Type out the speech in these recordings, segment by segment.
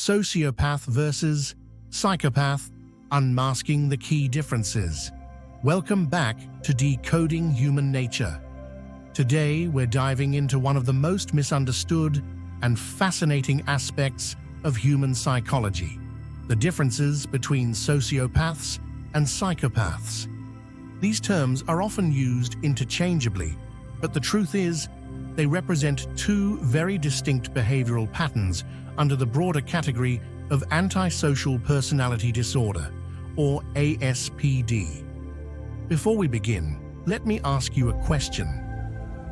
Sociopath versus Psychopath, Unmasking the Key Differences. Welcome back to Decoding Human Nature. Today, we're diving into one of the most misunderstood and fascinating aspects of human psychology: the differences between sociopaths and psychopaths. These terms are often used interchangeably, but the truth is, they represent two very distinct behavioral patterns under the broader category of Antisocial Personality Disorder, or ASPD. Before we begin, let me ask you a question.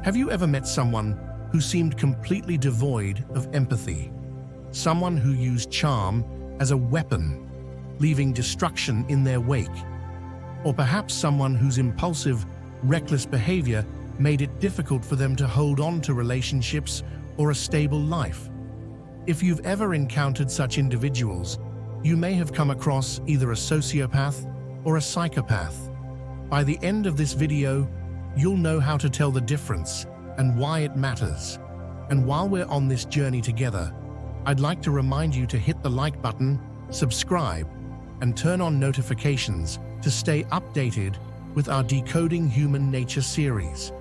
Have you ever met someone who seemed completely devoid of empathy? Someone who used charm as a weapon, leaving destruction in their wake? Or perhaps someone whose impulsive, reckless behavior made it difficult for them to hold on to relationships or a stable life? If you've ever encountered such individuals, you may have come across either a sociopath or a psychopath. By the end of this video, you'll know how to tell the difference and why it matters. And while we're on this journey together, I'd like to remind you to hit the like button, subscribe, and turn on notifications to stay updated with our Decoding Human Nature series.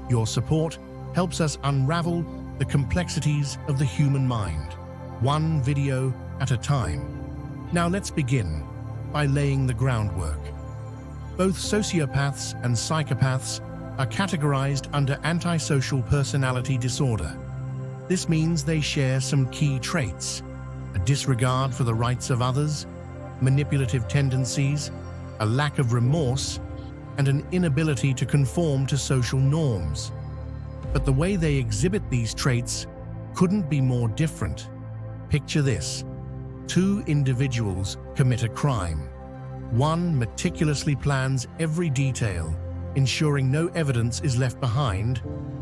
Your support helps us unravel the complexities of the human mind, one video at a time. Now let's begin by laying the groundwork. Both sociopaths and psychopaths are categorized under Antisocial Personality Disorder. This means they share some key traits: a disregard for the rights of others, manipulative tendencies, a lack of remorse, and an inability to conform to social norms. But the way they exhibit these traits couldn't be more different. Picture this: two individuals commit a crime. One meticulously plans every detail, ensuring no evidence is left behind,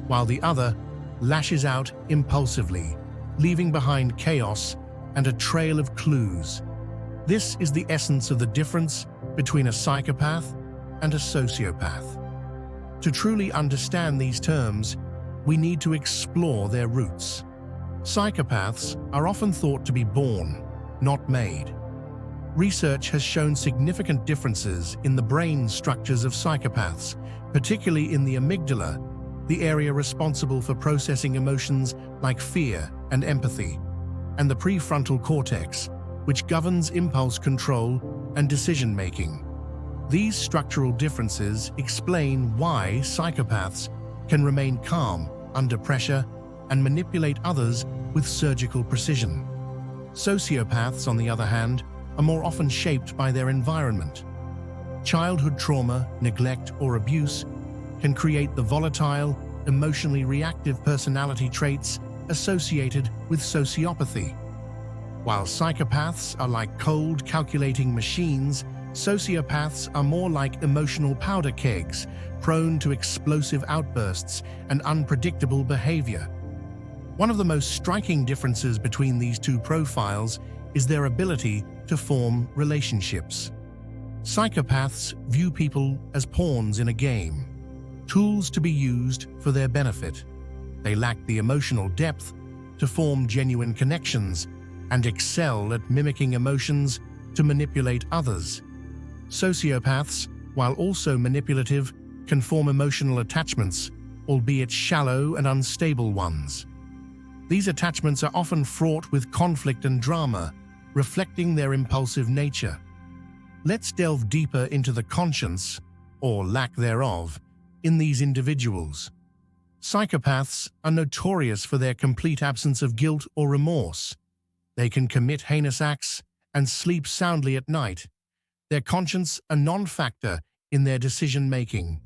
while the other lashes out impulsively, leaving behind chaos and a trail of clues. This is the essence of the difference between a psychopath and a sociopath. To truly understand these terms, we need to explore their roots. Psychopaths are often thought to be born, not made. Research has shown significant differences in the brain structures of psychopaths, particularly in the amygdala, the area responsible for processing emotions like fear and empathy, and the prefrontal cortex, which governs impulse control and decision-making. These structural differences explain why psychopaths can remain calm under pressure and manipulate others with surgical precision. Sociopaths, on the other hand, are more often shaped by their environment. Childhood trauma, neglect, or abuse can create the volatile, emotionally reactive personality traits associated with sociopathy. While psychopaths are like cold, calculating machines, sociopaths are more like emotional powder kegs, prone to explosive outbursts and unpredictable behavior. One of the most striking differences between these two profiles is their ability to form relationships. Psychopaths view people as pawns in a game, tools to be used for their benefit. They lack the emotional depth to form genuine connections and excel at mimicking emotions to manipulate others. Sociopaths, while also manipulative, can form emotional attachments, albeit shallow and unstable ones. These attachments are often fraught with conflict and drama, reflecting their impulsive nature. Let's delve deeper into the conscience, or lack thereof, in these individuals. Psychopaths are notorious for their complete absence of guilt or remorse. They can commit heinous acts and sleep soundly at night. Their conscience a non-factor in their decision-making.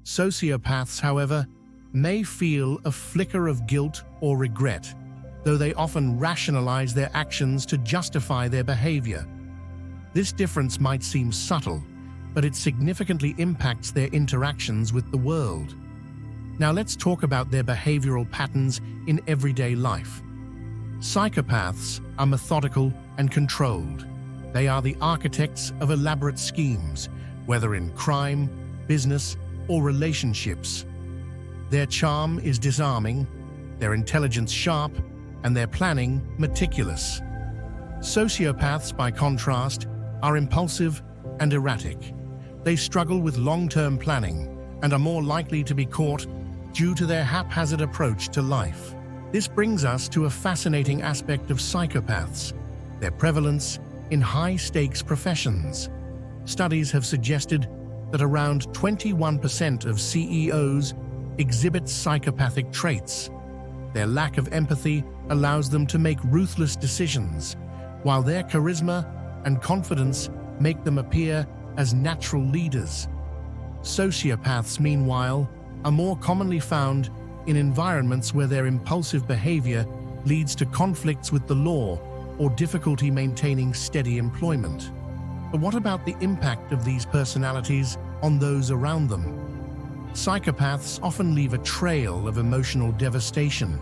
Sociopaths, however, may feel a flicker of guilt or regret, though they often rationalize their actions to justify their behavior. This difference might seem subtle, but it significantly impacts their interactions with the world. Now let's talk about their behavioral patterns in everyday life. Psychopaths are methodical and controlled. They are the architects of elaborate schemes, whether in crime, business, or relationships. Their charm is disarming, their intelligence sharp, and their planning meticulous. Sociopaths, by contrast, are impulsive and erratic. They struggle with long-term planning and are more likely to be caught due to their haphazard approach to life. This brings us to a fascinating aspect of psychopaths, their prevalence in high-stakes professions. Studies have suggested that around 21% of CEOs exhibit psychopathic traits. Their lack of empathy allows them to make ruthless decisions, while their charisma and confidence make them appear as natural leaders. Sociopaths, meanwhile, are more commonly found in environments where their impulsive behavior leads to conflicts with the law or difficulty maintaining steady employment. But what about the impact of these personalities on those around them? Psychopaths often leave a trail of emotional devastation,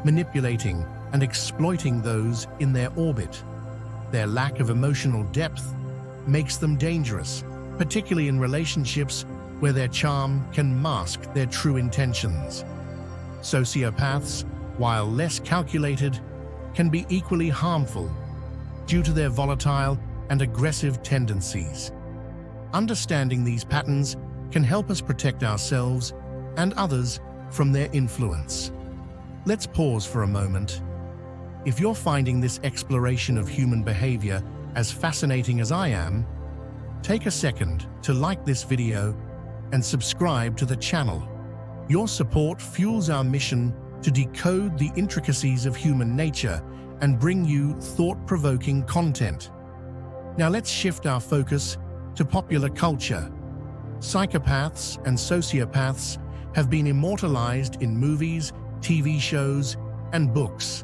manipulating and exploiting those in their orbit. Their lack of emotional depth makes them dangerous, particularly in relationships where their charm can mask their true intentions. Sociopaths, while less calculated, can be equally harmful due to their volatile and aggressive tendencies. Understanding these patterns can help us protect ourselves and others from their influence. Let's pause for a moment. If you're finding this exploration of human behavior as fascinating as I am, take a second to like this video and subscribe to the channel. Your support fuels our mission to decode the intricacies of human nature and bring you thought-provoking content. Now let's shift our focus to popular culture. Psychopaths and sociopaths have been immortalized in movies, TV shows, and books.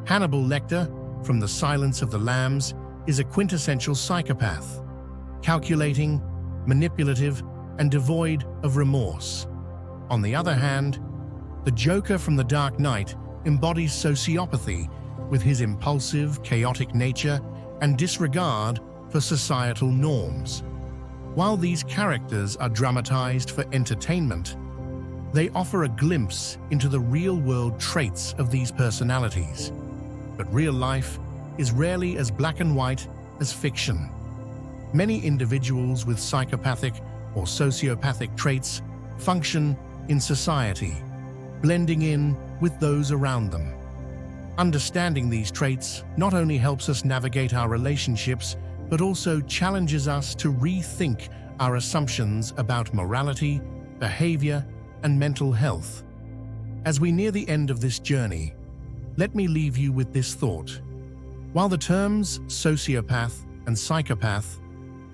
Hannibal Lecter, from The Silence of the Lambs, is a quintessential psychopath, calculating, manipulative, and devoid of remorse. On the other hand, the Joker from The Dark Knight embodies sociopathy with his impulsive, chaotic nature and disregard for societal norms. While these characters are dramatized for entertainment, they offer a glimpse into the real-world traits of these personalities. But real life is rarely as black and white as fiction. Many individuals with psychopathic or sociopathic traits function in society, blending in with those around them. Understanding these traits not only helps us navigate our relationships, but also challenges us to rethink our assumptions about morality, behavior, and mental health. As we near the end of this journey, let me leave you with this thought. While the terms sociopath and psychopath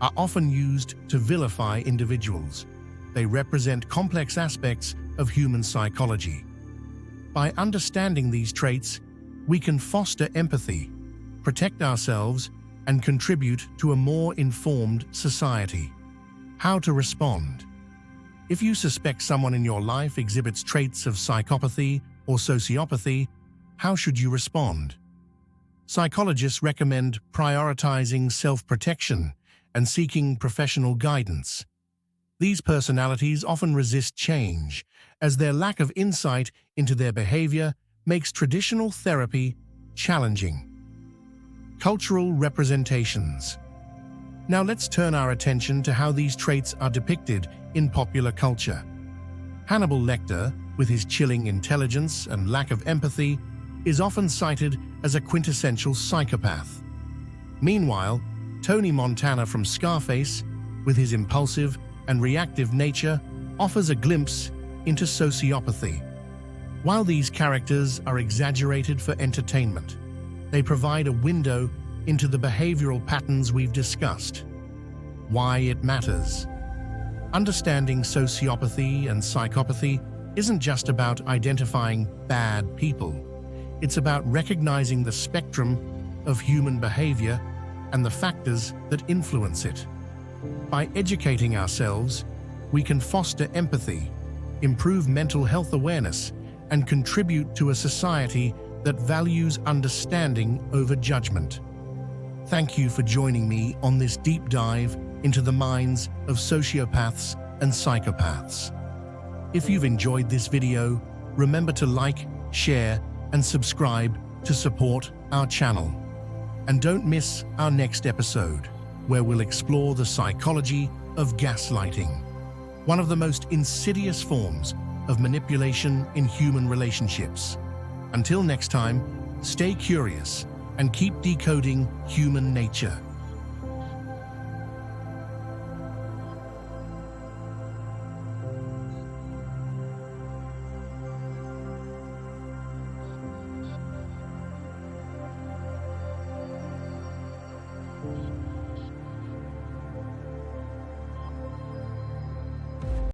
are often used to vilify individuals, they represent complex aspects of human psychology. By understanding these traits, we can foster empathy, protect ourselves, and contribute to a more informed society. How to respond? If you suspect someone in your life exhibits traits of psychopathy or sociopathy, how should you respond? Psychologists recommend prioritizing self-protection and seeking professional guidance. These personalities often resist change, as their lack of insight into their behavior makes traditional therapy challenging. Cultural representations. Now let's turn our attention to how these traits are depicted in popular culture. Hannibal Lecter, with his chilling intelligence and lack of empathy, is often cited as a quintessential psychopath. Meanwhile, Tony Montana from Scarface, with his impulsive and reactive nature, offers a glimpse into sociopathy. While these characters are exaggerated for entertainment, they provide a window into the behavioral patterns we've discussed. Why it matters. Understanding sociopathy and psychopathy isn't just about identifying bad people. It's about recognizing the spectrum of human behavior and the factors that influence it. By educating ourselves, we can foster empathy, improve mental health awareness, and contribute to a society that values understanding over judgment. Thank you for joining me on this deep dive into the minds of sociopaths and psychopaths. If you've enjoyed this video, remember to like, share, and subscribe to support our channel. And don't miss our next episode, where we'll explore the psychology of gaslighting, one of the most insidious forms of manipulation in human relationships. Until next time, stay curious and keep decoding human nature.